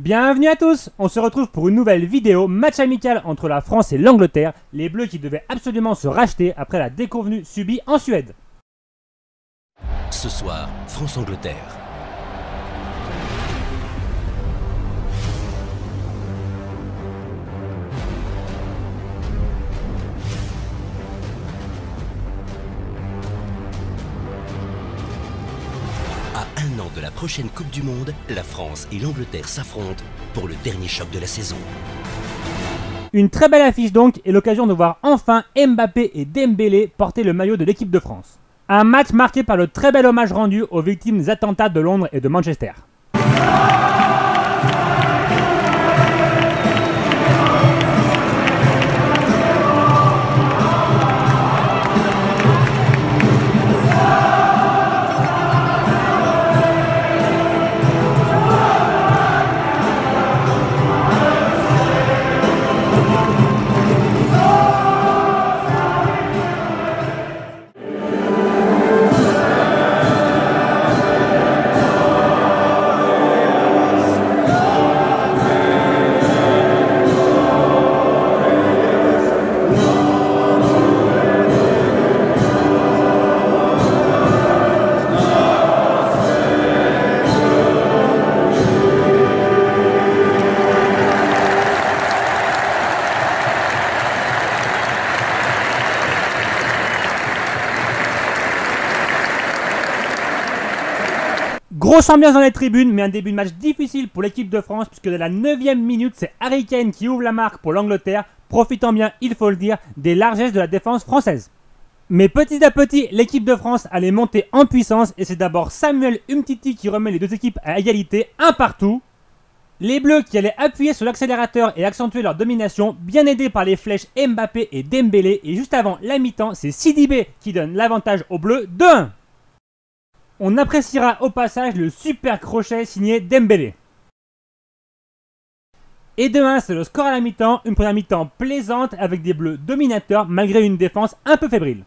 Bienvenue à tous. On se retrouve pour une nouvelle vidéo, match amical entre la France et l'Angleterre, les Bleus qui devaient absolument se racheter après la déconvenue subie en Suède. Ce soir, France-Angleterre. À un an de la prochaine Coupe du Monde, la France et l'Angleterre s'affrontent pour le dernier choc de la saison. Une très belle affiche donc et l'occasion de voir enfin Mbappé et Dembélé porter le maillot de l'équipe de France. Un match marqué par le très bel hommage rendu aux victimes des attentats de Londres et de Manchester. Grosse ambiance dans les tribunes, mais un début de match difficile pour l'équipe de France puisque dès la 9e minute, c'est Harry Kane qui ouvre la marque pour l'Angleterre, profitant bien, il faut le dire, des largesses de la défense française. Mais petit à petit, l'équipe de France allait monter en puissance et c'est d'abord Samuel Umtiti qui remet les deux équipes à égalité, un partout. Les Bleus qui allaient appuyer sur l'accélérateur et accentuer leur domination, bien aidés par les flèches Mbappé et Dembélé, et juste avant la mi-temps, c'est Sidibé qui donne l'avantage aux Bleus 2-1. On appréciera au passage le super crochet signé Dembélé. Et 2-1, c'est le score à la mi-temps, une première mi-temps plaisante avec des Bleus dominateurs malgré une défense un peu fébrile.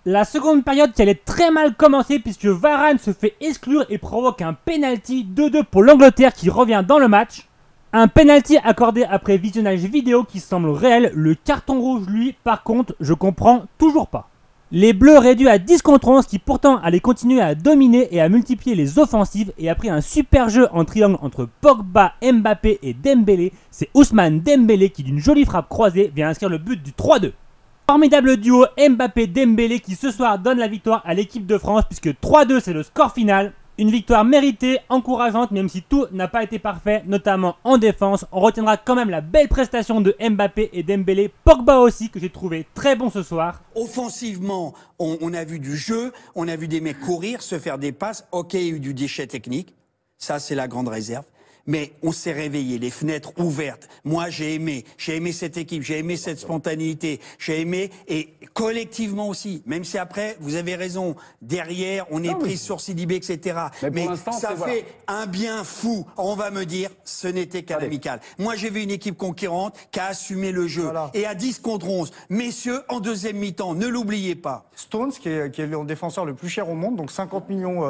La seconde période qui allait très mal commencer puisque Varane se fait exclure et provoque un penalty 2-2 pour l'Angleterre qui revient dans le match. Un penalty accordé après visionnage vidéo qui semble réel, le carton rouge lui par contre je comprends toujours pas. Les Bleus réduits à 10 contre 11 qui pourtant allaient continuer à dominer et à multiplier les offensives et après un super jeu en triangle entre Pogba, Mbappé et Dembélé, c'est Ousmane Dembélé qui d'une jolie frappe croisée vient inscrire le but du 3-2. Formidable duo Mbappé-Dembélé qui ce soir donne la victoire à l'équipe de France puisque 3-2 c'est le score final. Une victoire méritée, encourageante, même si tout n'a pas été parfait, notamment en défense. On retiendra quand même la belle prestation de Mbappé et Dembélé. Pogba aussi, que j'ai trouvé très bon ce soir. Offensivement, on a vu du jeu, on a vu des mecs courir, se faire des passes. Ok, il y a eu du déchet technique. Ça, c'est la grande réserve. Mais on s'est réveillé, les fenêtres ouvertes. Moi, j'ai aimé cette équipe, j'ai aimé cette spontanéité, j'ai aimé, et collectivement aussi, même si après, vous avez raison, derrière, on est pris sur Sidibé, etc. Mais ça fait un bien fou. On va me dire, ce n'était qu'à l'amical. Moi, j'ai vu une équipe conquérante qui a assumé le jeu. Voilà. Et à 10 contre 11. Messieurs, en deuxième mi-temps, ne l'oubliez pas. Stones, qui est le défenseur le plus cher au monde, donc 50 millions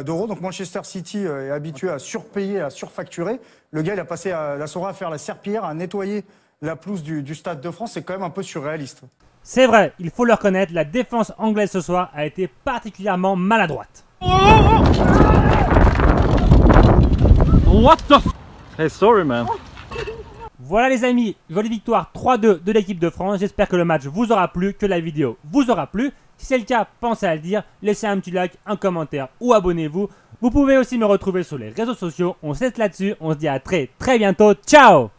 d'euros. Donc Manchester City est habitué à surpayer, à surfacturer. Le gars, il a passé la soirée à faire la serpillière, à nettoyer la pelouse du Stade de France. C'est quand même un peu surréaliste. C'est vrai, il faut le reconnaître, la défense anglaise ce soir a été particulièrement maladroite. What the f... Hey, sorry man. Voilà les amis, jolie victoire 3-2 de l'équipe de France. J'espère que le match vous aura plu, que la vidéo vous aura plu. Si c'est le cas, pensez à le dire, laissez un petit like, un commentaire ou abonnez-vous. Vous pouvez aussi me retrouver sur les réseaux sociaux. On se laisse là-dessus, on se dit à très bientôt. Ciao!